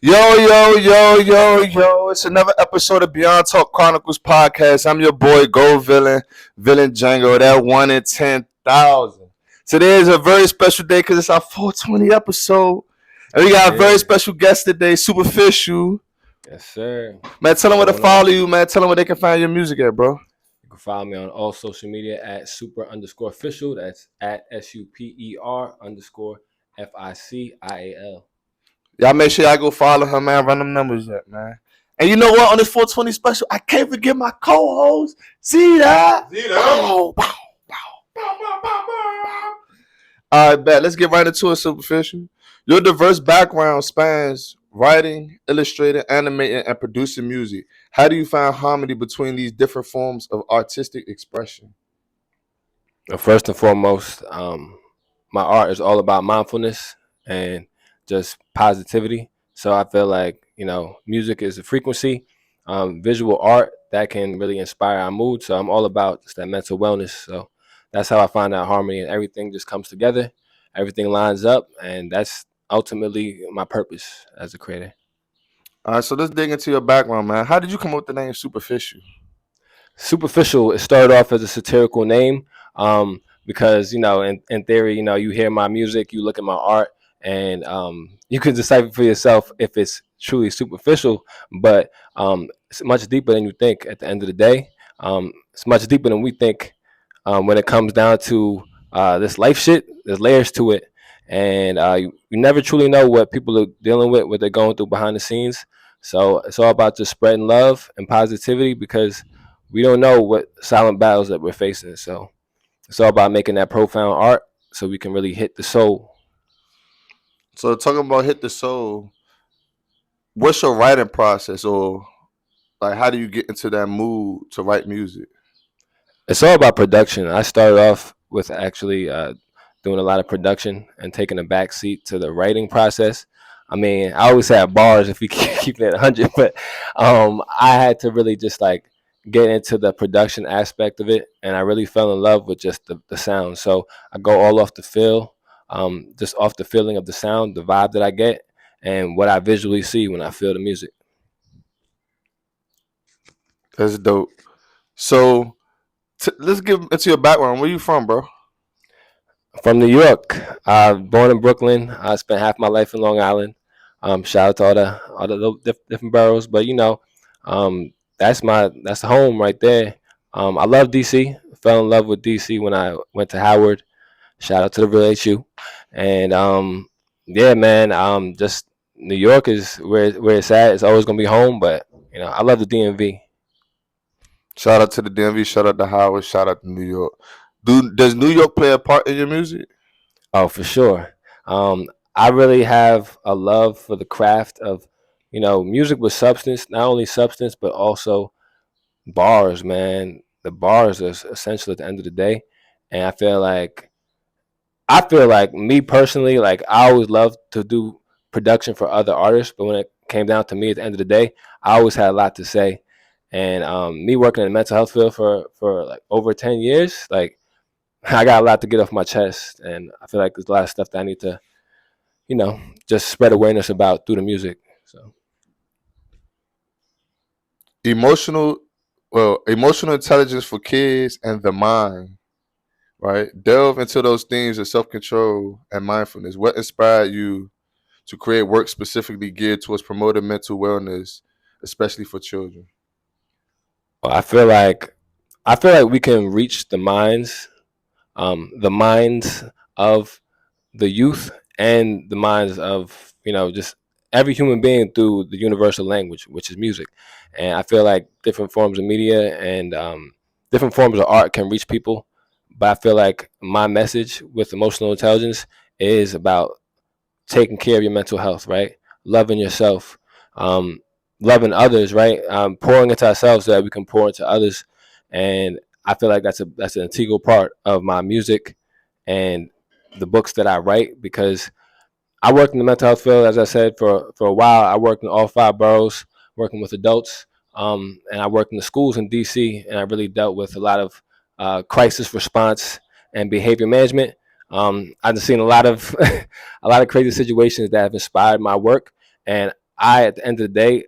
Yo. It's another episode of Beyond Talk Chronicles podcast. I'm your boy, Gold Villain Django, that 1 in 10,000. Today is a very special day because it's our 420 episode. And we got a very special guest today, Superficial. Yes, sir. Man, tell them What's where to going on? follow you, man. Tell them where they can find your music at, bro. You can follow me on all social media at super_official. That's at super_FICIAL. Y'all make sure y'all go follow her, man. Run them numbers up, man. And you know what? On this 420 special, I can't forget my co-host, Zeta. Bow. All right, bet. Let's get right into it, Superficial. Your diverse background spans writing, illustrating, animating, and producing music. How do you find harmony between these different forms of artistic expression? First and foremost, my art is all about mindfulness and just positivity. So I feel like, music is a frequency, visual art that can really inspire our mood. So I'm all about just that mental wellness. So that's how I find that harmony, and everything just comes together. Everything lines up, and that's ultimately my purpose as a creator. All right, so let's dig into your background, man. How did you come up with the name Superficial? Superficial, it started off as a satirical name, because in theory, you hear my music, you look at my art, and you can decipher for yourself if it's truly superficial. But it's much deeper than you think. At the end of the day, it's much deeper than we think. When it comes down to this life shit, there's layers to it, and you never truly know what people are dealing with, what they're going through behind the scenes. So it's all about just spreading love and positivity, because we don't know what silent battles that we're facing. So it's all about making that profound art so we can really hit the soul. So talking about hit the soul, what's your writing process, or like how do you get into that mood to write music? It's all about production. I started off with actually doing a lot of production and taking a back seat to the writing process. I mean, I always had bars if we keep it at 100, but I had to really just like get into the production aspect of it, and I really fell in love with just the sound. So I go all off the feel, just off the feeling of the sound, the vibe that I get, and what I visually see when I feel the music. That's dope. So let's get into your background. Where you from, bro? From New York, born in Brooklyn. I spent half my life in Long Island. Shout out to all the little different boroughs, but that's home right there. I love DC. Fell in love with DC when I went to Howard. Shout out to the real HU, and yeah, man. Just New York is where it's at. It's always gonna be home, but I love the DMV. Shout out to the DMV. Shout out to Howard. Shout out to New York. Does New York play a part in your music? Oh, for sure. I really have a love for the craft of, music with substance, not only substance, but also bars, man. The bars is essential at the end of the day. And I feel like me personally, like I always loved to do production for other artists, but when it came down to me at the end of the day, I always had a lot to say. And me working in the mental health field for like over 10 years, like I got a lot to get off my chest, and I feel like there's a lot of stuff that I need to, you know, just spread awareness about through the music. So Emotional, emotional intelligence for kids and the mind. Right. Delve into those themes of self control and mindfulness. What inspired you to create work specifically geared towards promoting mental wellness, especially for children? I feel like we can reach the minds of the youth and the minds of just every human being through the universal language, which is music. And I feel like different forms of media and different forms of art can reach people, but I feel like my message with emotional intelligence is about taking care of your mental health, right? Loving yourself, um, loving others, right? Pouring into ourselves so that we can pour into others. And I feel like that's an integral part of my music and the books that I write, because I worked in the mental health field, as I said, for a while. I worked in all five boroughs, working with adults, and I worked in the schools in DC, and I really dealt with a lot of crisis response and behavior management. I've seen a lot of a lot of crazy situations that have inspired my work, and I, at the end of the day,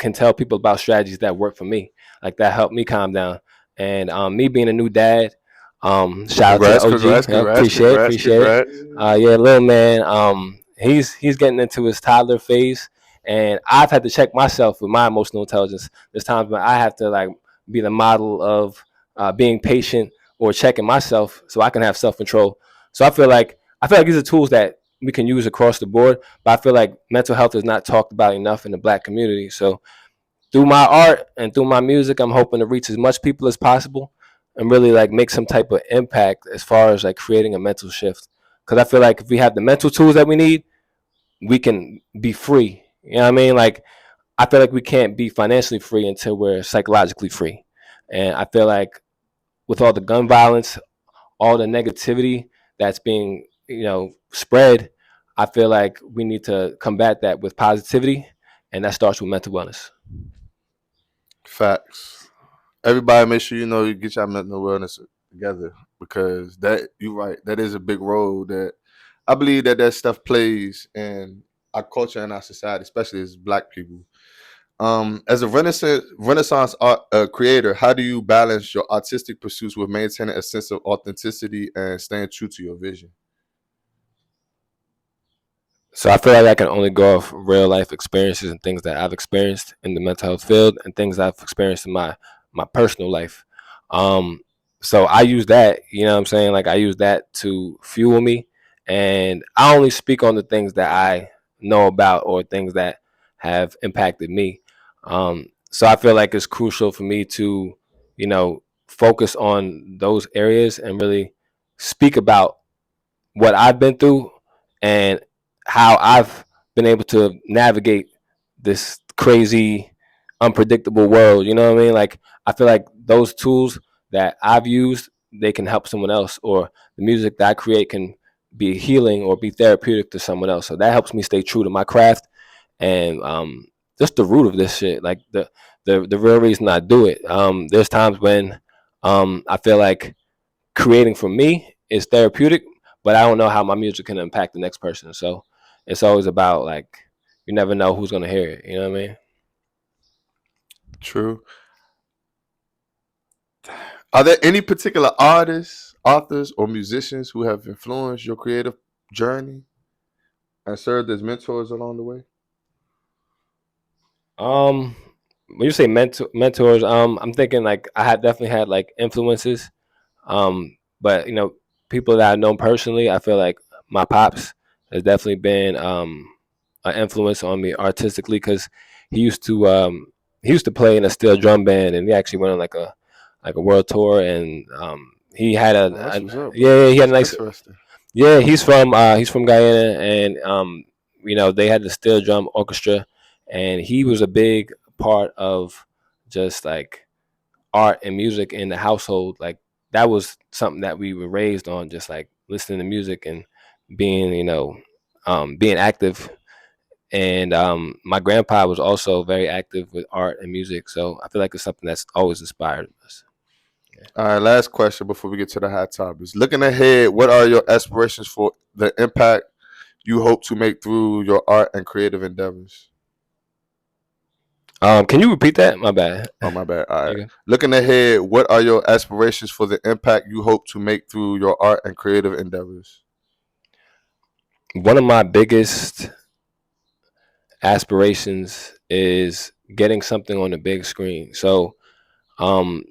can tell people about strategies that work for me, like that help me calm down. And me being a new dad, shout out to the Congrats, OG. congrats, congrats, Appreciate it, congrats, appreciate it. congrats. Yeah, little man, he's getting into his toddler phase, and I've had to check myself with my emotional intelligence. There's times when I have to like be the model of being patient or checking myself so I can have self control. So I feel like these are tools that we can use across the board, but I feel like mental health is not talked about enough in the Black community. So through my art and through my music, I'm hoping to reach as much people as possible and really like make some type of impact as far as like creating a mental shift. Because I feel like if we have the mental tools that we need, we can be free. You know what I mean? Like I feel like we can't be financially free until we're psychologically free. And I feel like with all the gun violence, all the negativity that's being, spread, I feel like we need to combat that with positivity, and that starts with mental wellness. Facts. Everybody, make sure you get your mental wellness together because that you're right. That is a big role that I believe that stuff plays in our culture and our society, especially as Black people. As a Renaissance art creator, how do you balance your artistic pursuits with maintaining a sense of authenticity and staying true to your vision? So I feel like I can only go off real life experiences and things that I've experienced in the mental health field and things I've experienced in my personal life. Um, so I use that, you know what I'm saying? Like I use that to fuel me, and I only speak on the things that I know about or things that have impacted me. So I feel like it's crucial for me to, focus on those areas and really speak about what I've been through and how I've been able to navigate this crazy, unpredictable world. You know what I mean? Like I feel like those tools that I've used, they can help someone else, or the music that I create can be healing or be therapeutic to someone else. So that helps me stay true to my craft and just the root of this shit. Like the real reason I do it. There's times when I feel like creating for me is therapeutic, but I don't know how my music can impact the next person. So it's always about like you never know who's gonna hear it. You know what I mean? True. Are there any particular artists, authors, or musicians who have influenced your creative journey and served as mentors along the way? Um, when you say mentors, I'm thinking like I had definitely had like influences. But people that I know personally, I feel like my pops has definitely been an influence on me artistically because he used to um, he used to play in a steel drum band, and he actually went on like a world tour, and he had Oh, that's what's up, bro. yeah, he had a That's nice. interesting. Yeah, he's from Guyana, and they had the steel drum orchestra, and he was a big part of just like art and music in the household. Like that was something that we were raised on, just like listening to music and being, being active. And my grandpa was also very active with art and music, so I feel like it's something that's always inspired us. Yeah. All right, last question before we get to the hot topics. Looking ahead, what are your aspirations for the impact you hope to make through your art and creative endeavors? Can you repeat that? My bad. Oh, my bad. All right. Okay. Looking ahead, what are your aspirations for the impact you hope to make through your art and creative endeavors? One of my biggest aspirations is getting something on the big screen. So um,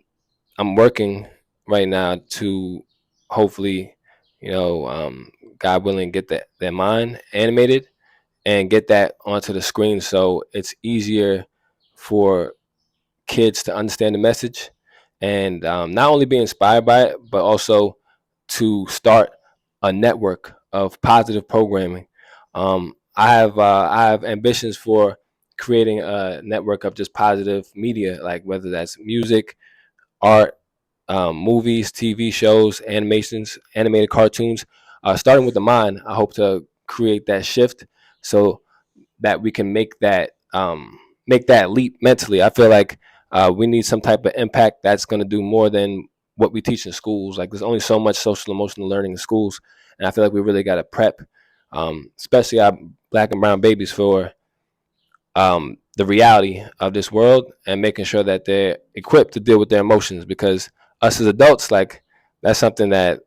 I'm working right now to hopefully, God willing, get that mine animated and get that onto the screen so it's easier for kids to understand the message and not only be inspired by it, but also to start a network of positive programming. I have ambitions for creating a network of just positive media, like whether that's music, art, movies, TV shows, animations, animated cartoons. Starting with the mind, I hope to create that shift so that we can make that leap mentally. I feel like we need some type of impact that's going to do more than what we teach in schools. Like there's only so much social emotional learning in schools, and I feel like we really got to prep, especially our black and brown babies for the reality of this world and making sure that they're equipped to deal with their emotions. Because us as adults, like, that's something that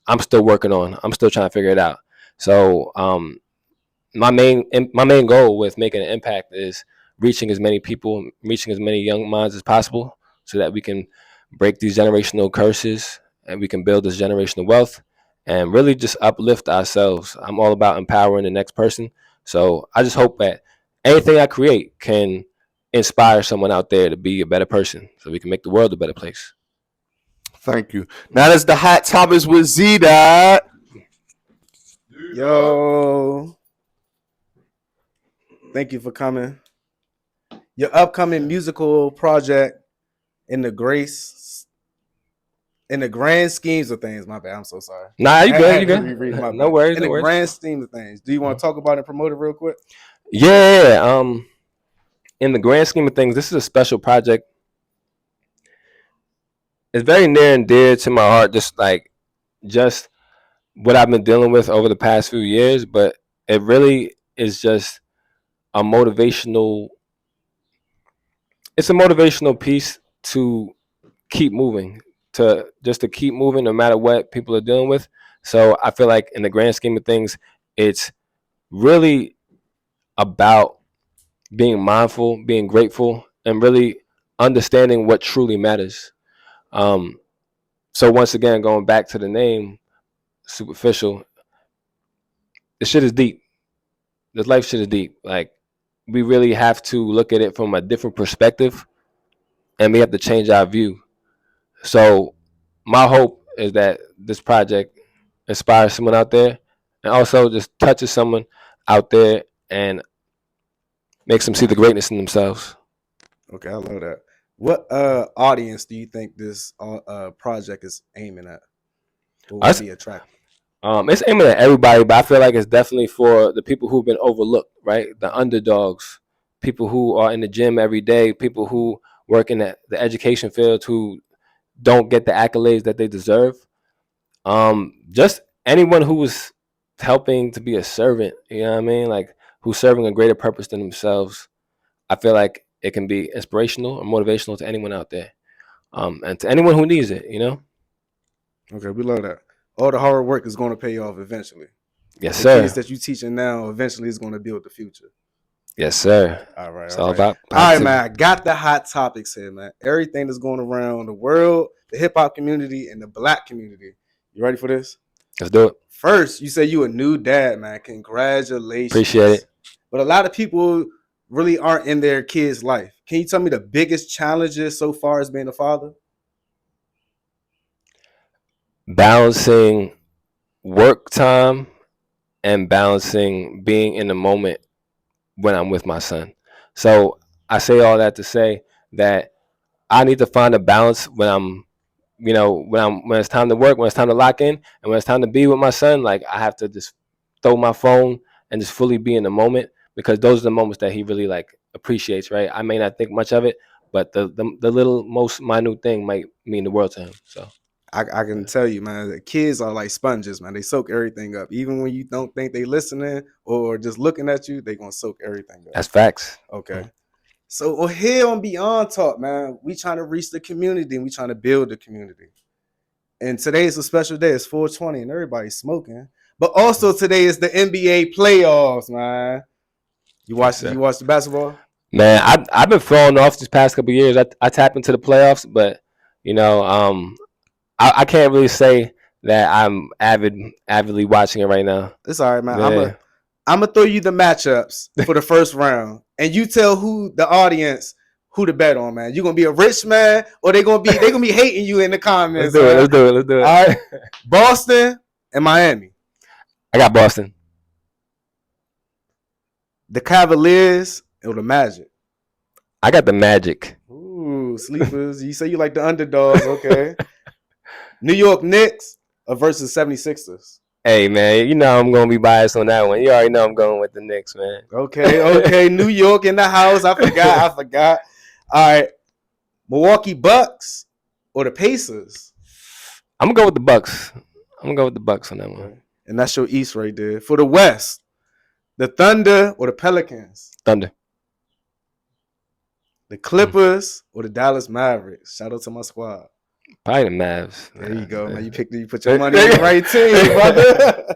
I'm still working on. I'm still trying to figure it out. So my main goal with making an impact is reaching as many people, reaching as many young minds as possible, so that we can break these generational curses and we can build this generational wealth and really just uplift ourselves. I'm all about empowering the next person. So I just hope that anything I create can inspire someone out there to be a better person, so we can make the world a better place. Thank you. Now that's the hot topics with Z Dot. Yo, thank you for coming. Your upcoming musical project in the grand schemes of things. My bad. I'm so sorry. Nah, you I good? had You to good? reread my No bad. worries. In No the worries. grand scheme of things, do you want to talk about it and promote it real quick? Yeah. In the grand scheme of things, this is a special project. It's very near and dear to my heart. Just what I've been dealing with over the past few years, but it really is just a motivational. It's a motivational piece to keep moving, to keep moving no matter what people are dealing with. So I feel like in the grand scheme of things, it's really about being mindful, being grateful, and really understanding what truly matters. Um, so once again, going back to the name, superficial, the shit is deep. This life shit is deep. Like, we really have to look at it from a different perspective, and we have to change our view. So my hope is that this project inspires someone out there, and also just touches someone out there and makes them see the greatness in themselves. Okay, I love that. What audience do you think this project is aiming at? What would Us, be attractive? it's aiming at everybody, but I feel like it's definitely for the people who've been overlooked, right? The underdogs, people who are in the gym every day, people who work in the education field who don't get the accolades that they deserve. Just anyone who was helping to be a servant, you know what I mean? Like, who's serving a greater purpose than themselves. I feel like it can be inspirational or motivational to anyone out there. And to anyone who needs it, you know? Okay, we love that. All the hard work is going to pay off eventually. Yes, The sir. kids that you teaching now eventually is going to build the future. Yes, sir. All right, It's all all right. about All right, positivity. man. I got the hot topics here, man. Everything that's going around the world, the hip hop community, and the black community. You ready for this? Let's do it. First, you say you a new dad, man. Congratulations. Appreciate it. But a lot of people really aren't in their kids' life. Can you tell me the biggest challenges so far as being a father? Balancing work time and balancing being in the moment when I'm with my son. So I say all that to say that I need to find a balance when I'm, when it's time to work, when it's time to lock in, and when it's time to be with my son. Like, I have to just throw my phone and just fully be in the moment, because those are the moments that he really like appreciates. Right? I may not think much of it, but the little most minute thing might mean the world to him. So I can tell you, man, the kids are like sponges, man. They soak everything up. Even when you don't think they listening or just looking at you, they gonna soak everything up. that's facts. Okay. So here on Beyond Talk, man, we trying to reach the community and we trying to build the community. And today is a special day. It's 420 and everybody's smoking. But also today is the NBA playoffs, man. You watch the basketball? Man, I've been falling off these past couple of years. I tap into the playoffs, but you know, I can't really say that I'm avidly watching it right now. It's all right, man. Yeah. I'm gonna throw you the matchups for the first round, and you tell the audience who to bet on, man. You gonna be a rich man, or they gonna be hating you in the comments. Let's do it. All right, Boston and Miami. I got Boston. The Cavaliers or the Magic. I got the Magic. Ooh, sleepers. You say you like the underdogs, okay? New York Knicks versus 76ers. Hey, man, you know I'm going to be biased on that one. You already know I'm going with the Knicks, man. Okay. New York in the house. I forgot. All right. Milwaukee Bucks or the Pacers? I'm going to go with the Bucks. I'm going to go with the Bucks on that one. And that's your East right there. For the West, the Thunder or the Pelicans? Thunder. The Clippers or the Dallas Mavericks? Shout out to my squad. Probably the Mavs. There you go, man. You put your money on the right team, brother.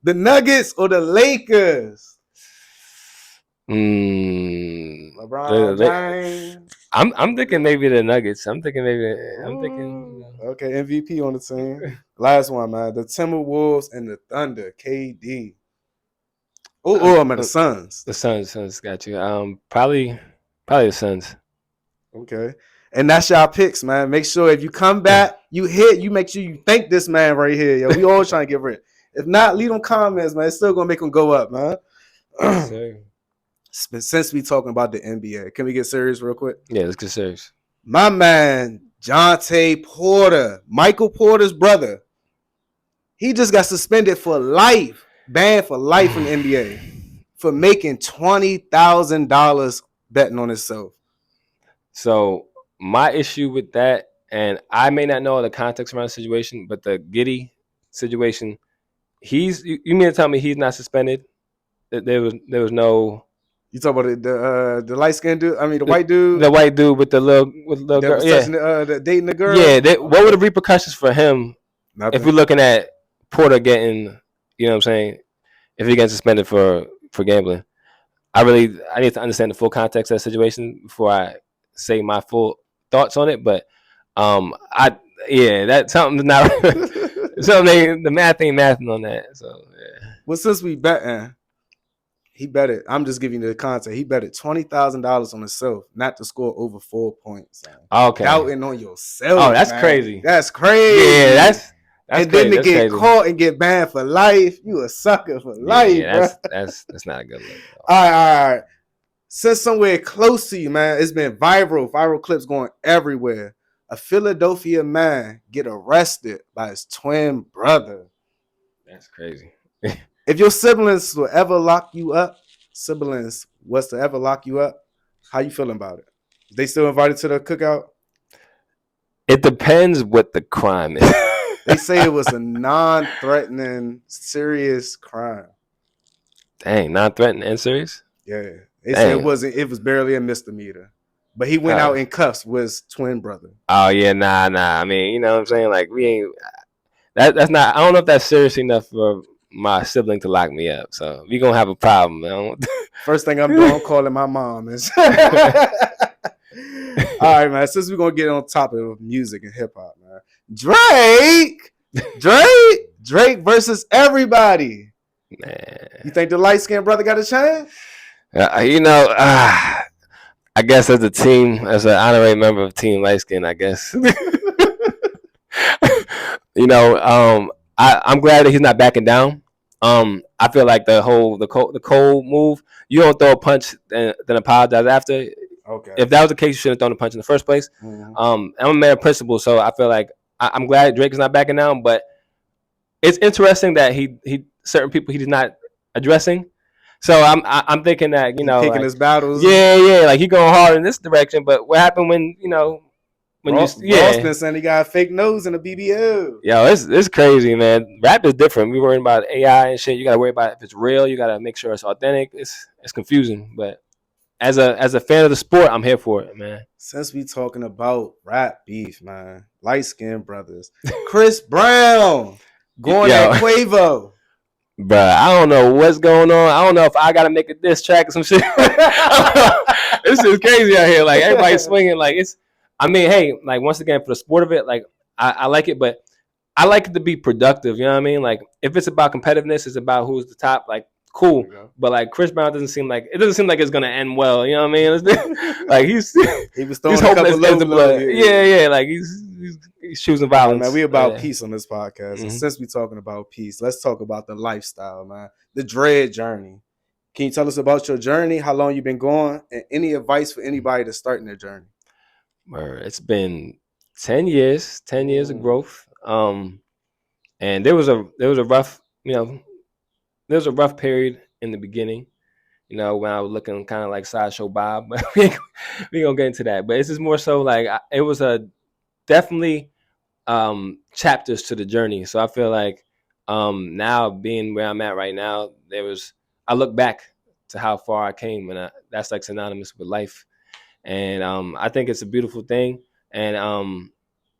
The Nuggets or the Lakers? LeBron James. I'm thinking maybe the Nuggets. I'm thinking. Okay, MVP on the team. Last one, man. The Timberwolves and the Thunder. KD. I'm at the Suns. The Suns got you. Probably the Suns. Okay. And that's y'all picks, man. Make sure if you come back, you make sure you thank this man right here. Yo, we all trying to get rid. If not, leave them comments, man. It's still gonna make them go up, man. Since we talking about the NBA, can we get serious real quick? Yeah, let's get serious. My man, Jonte Porter, Michael Porter's brother, he just got suspended for life, banned for life from the NBA for making $20,000 betting on himself. So my issue with that, and I may not know the context around the situation, but the Giddey situation, you mean to tell me he's not suspended? That there was no. You talk about the light skinned dude? I mean the white dude. The white dude with the little girl. Yeah, dating the girl. Yeah. What were the repercussions for him? Nothing. If we're looking at Porter getting, you know what I'm saying, if he gets suspended for gambling, I need to understand the full context of that situation before I say my full thoughts on it. But that's something not something the math ain't mathing on that. So yeah. Well, since we betting, he betted. I'm just giving you the context. He betted $20,000 on himself not to score over 4 points. Okay, doubting on yourself. Oh, that's man. Crazy. That's crazy. Yeah, that's and crazy. then to get caught and get banned for life, you a sucker for life. Yeah, that's not a good look. All right. Since somewhere close to you, man, it's been viral clips going everywhere. A Philadelphia man get arrested by his twin brother. That's crazy. If your siblings was to ever lock you up, how you feeling about it? They still invited to the cookout? It depends what the crime is. They say it was a non-threatening, serious crime. Dang, non-threatening and serious? Yeah. They said it was barely a misdemeanor. But he went out in cuffs with his twin brother. Oh yeah, nah. I mean, you know what I'm saying? Like we ain't that's not I don't know if that's serious enough for my sibling to lock me up. So we gonna have a problem, man. First thing I'm doing, I'm calling my mom. All right, man. Since we're gonna get on top of music and hip hop, man. Drake versus everybody. Man. You think the light skinned brother got a chance? I guess as an honorary member of Team Light Skin, I guess. I'm glad that he's not backing down. I feel like the Cole move, you don't throw a punch and then apologize after. Okay. If that was the case, you shouldn't have thrown a punch in the first place. Mm-hmm. I'm a man of principle, so I feel like I'm glad Drake is not backing down. But it's interesting that he certain people he's not addressing. So I'm thinking that picking his battles. Yeah, like he going hard in this direction. But what happened when Boston saying he got a fake nose in a BBL? Yo, it's crazy, man. Rap is different. We worrying about AI and shit. You gotta worry about if it's real. You gotta make sure it's authentic. It's confusing, but as a fan of the sport, I'm here for it, man. Since we talking about rap beef, man, light skinned brothers, Chris Brown going at Quavo. Bruh, I don't know what's going on. I don't know if I gotta make a diss track or some shit. This is crazy out here. Like everybody's swinging. Like hey, like once again for the sport of it, like I like it, but I like it to be productive. You know what I mean? Like if it's about competitiveness, it's about who's the top. Like cool, but like Chris Brown doesn't seem like it's gonna end well. You know what I mean? Like he was throwing a couple loads of blood. Yeah. Like he's choosing violence. Man, we about peace on this podcast. Mm-hmm. And since we're talking about peace, let's talk about the lifestyle, man. The dread journey. Can you tell us about your journey? How long you've been going, and any advice for anybody that's starting their journey? It's been 10 years. 10 years of growth. And there was a rough, there was a rough period in the beginning, when I was looking kind of like Sideshow Bob, but we gonna get into that. But it's just more so like it was definitely chapters to the journey. So I feel like now being where I'm at right now, I look back to how far I came, and that's like synonymous with life. and I think it's a beautiful thing, and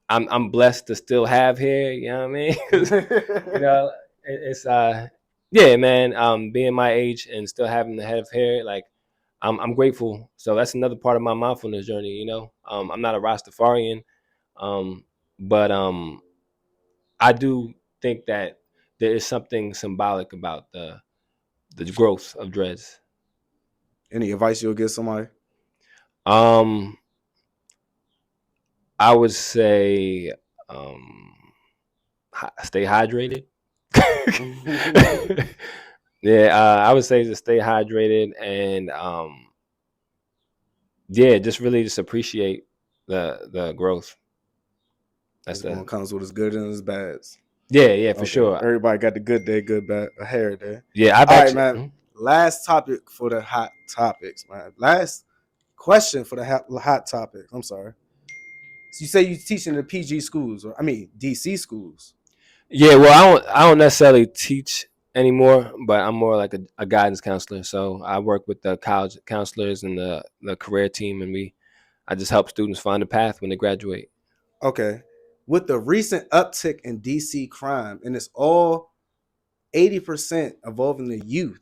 I'm blessed to still have hair. You know what I mean? You know, it's yeah, man. Being my age and still having the head of hair, like I'm grateful. So that's another part of my mindfulness journey. You know, I'm not a Rastafarian, but I do think that there is something symbolic about the growth of dreads. Any advice you'll give somebody? Um, I would say stay hydrated. Yeah, I would say to stay hydrated and yeah, just really just appreciate the growth. That's This one comes with its good and its bads. yeah, for Okay. sure. Everybody got the good day, good bad hair day. Yeah, I've All actually. right, man. Last topic for the hot topics, man. Last question for the hot topics. I'm sorry. So you say you teach in the PG schools, or I mean DC schools. Yeah, well, I don't necessarily teach anymore, but I'm more like a guidance counselor. So I work with the college counselors and the career team, and I just help students find a path when they graduate. Okay. With the recent uptick in DC crime, and it's all 80% involving the youth,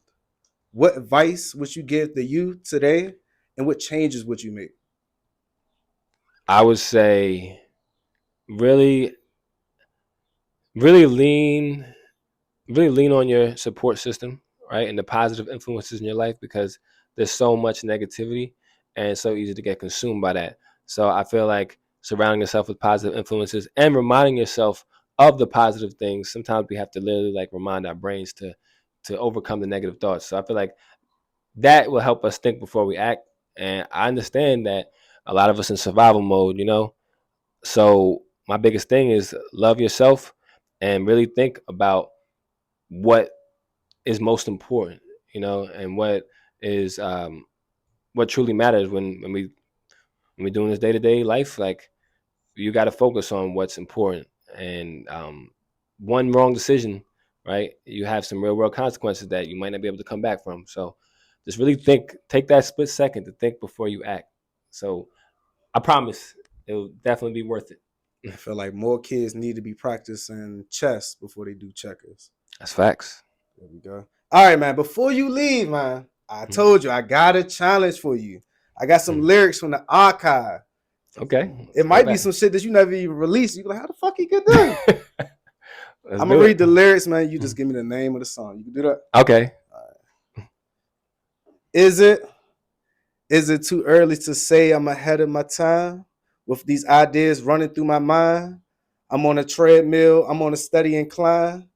what advice would you give the youth today, and what changes would you make? I would say really, really lean on your support system, right? And the positive influences in your life, because there's so much negativity and it's so easy to get consumed by that. So I feel like surrounding yourself with positive influences and reminding yourself of the positive things. Sometimes we have to literally like remind our brains to overcome the negative thoughts. So I feel like that will help us think before we act. And I understand that a lot of us in survival mode, you know. So my biggest thing is love yourself and really think about what is most important, you know, and what is what truly matters when we're doing this day-to-day life. Like, you got to focus on what's important, and one wrong decision, right, you have some real world consequences that you might not be able to come back from. So just really take that split second to think before you act. So I promise it'll definitely be worth it. I feel like more kids need to be practicing chess before they do checkers. That's facts. There we go. All right, man. Before you leave, man, I told you I got a challenge for you. I got some lyrics from the archive. Okay. It might be some shit that you never even released. You're like, how the fuck you get that? I'm gonna read the lyrics, man. You just give me the name of the song. You can do that? Okay. All right. Is it too early to say I'm ahead of my time? With these ideas running through my mind, I'm on a treadmill, I'm on a steady incline.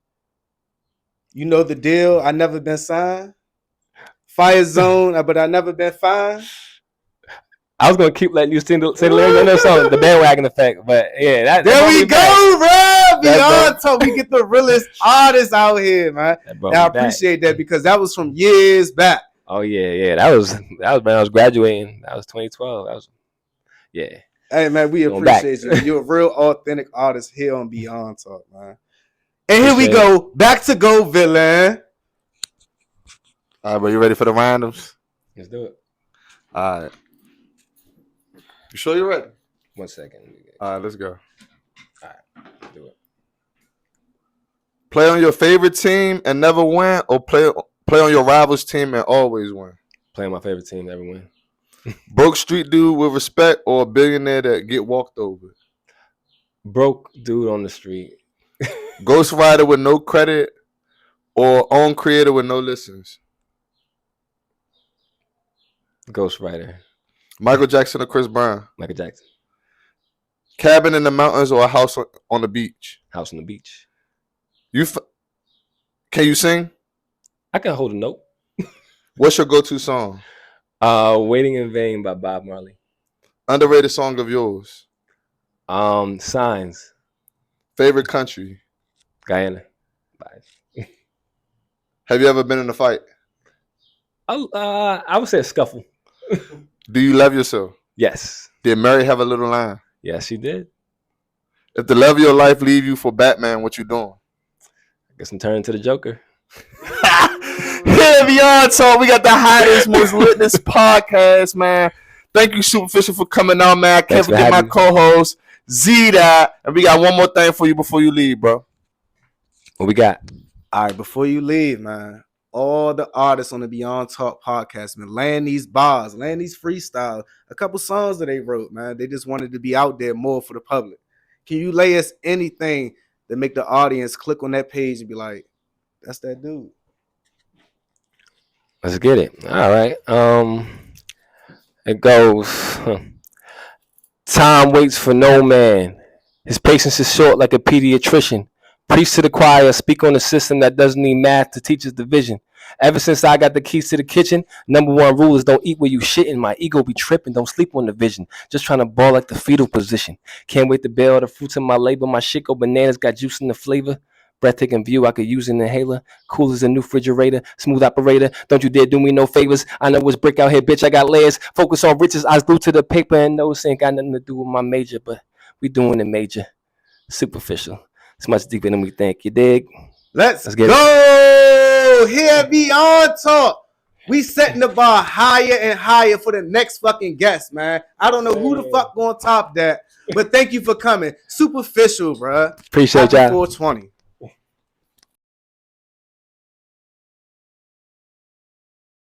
You know the deal, I never been signed. Fire zone, but I never been fine. I was gonna keep letting you say the lyrics on that song, the bandwagon effect, but yeah, there we go, bro. Beyond Talk, we get the realest artists out here, man. And I appreciate that because that was from years back. Oh yeah, that was when I was graduating. That was 2012. That was yeah. Hey man, we appreciate you. You're a real authentic artist here on Beyond Talk, man. And here we go, back to Go Villain. All right, bro, you ready for the randoms? Let's do it. All right. You sure you're ready? 1 second. All right, let's go. All right, let's do it. Play on your favorite team and never win, or play on your rival's team and always win? Play on my favorite team, never win. Broke street dude with respect, or a billionaire that get walked over? Broke dude on the street. Ghostwriter with no credit, or own creator with no listens? Ghostwriter. Michael Jackson or Chris Brown? Michael Jackson. Cabin in the mountains or a house on the beach? House on the beach. Can you sing? I can hold a note. What's your go-to song? Waiting in Vain by Bob Marley. Underrated song of yours? Signs. Favorite country? Guyana. Bye. Have you ever been in a fight? I would say a scuffle. Do you love yourself? Yes. Did Mary have a little line? Yes, she did. If the love of your life leave you for Batman, what you doing? I guess I'm turning to the Joker. Here, Beyond Talk, we got the hottest, most litness podcast, man. Thank you, Superficial, for coming on, man. I can't Thanks for forget my having me. co-host, Z-Dot. And we got one more thing for you before you leave, bro. What we got? All right, before you leave, man, all the artists on the Beyond Talk podcast, man, land these bars, land these freestyles, a couple songs that they wrote, man. They just wanted to be out there more for the public. Can you lay us anything that make the audience click on that page and be like, that's that dude? Let's get it. All right. It goes. Time waits for no man. His patience is short like a pediatrician. Preach to the choir, speak on a system that doesn't need math to teach us division. Ever since I got the keys to the kitchen, number one rule is don't eat where you shitting. My ego be tripping, don't sleep on the vision. Just trying to ball like the fetal position. Can't wait to bail the fruits of my labor. My shit go bananas, got juice in the flavor. Breathtaking view, I could use an inhaler. Cool as a new refrigerator. Smooth operator, don't you dare do me no favors. I know it's brick out here, bitch, I got layers. Focus on riches, eyes glued to the paper. And no, this ain't got nothing to do with my major. But we doing it major. Superficial. It's much deeper than we think. You dig? Let's get go! Here Beyond Talk. We setting the bar higher and higher for the next fucking guest, man. I don't know who the fuck gonna top that, but thank you for coming. Superficial, bruh. Appreciate Happy y'all. 420.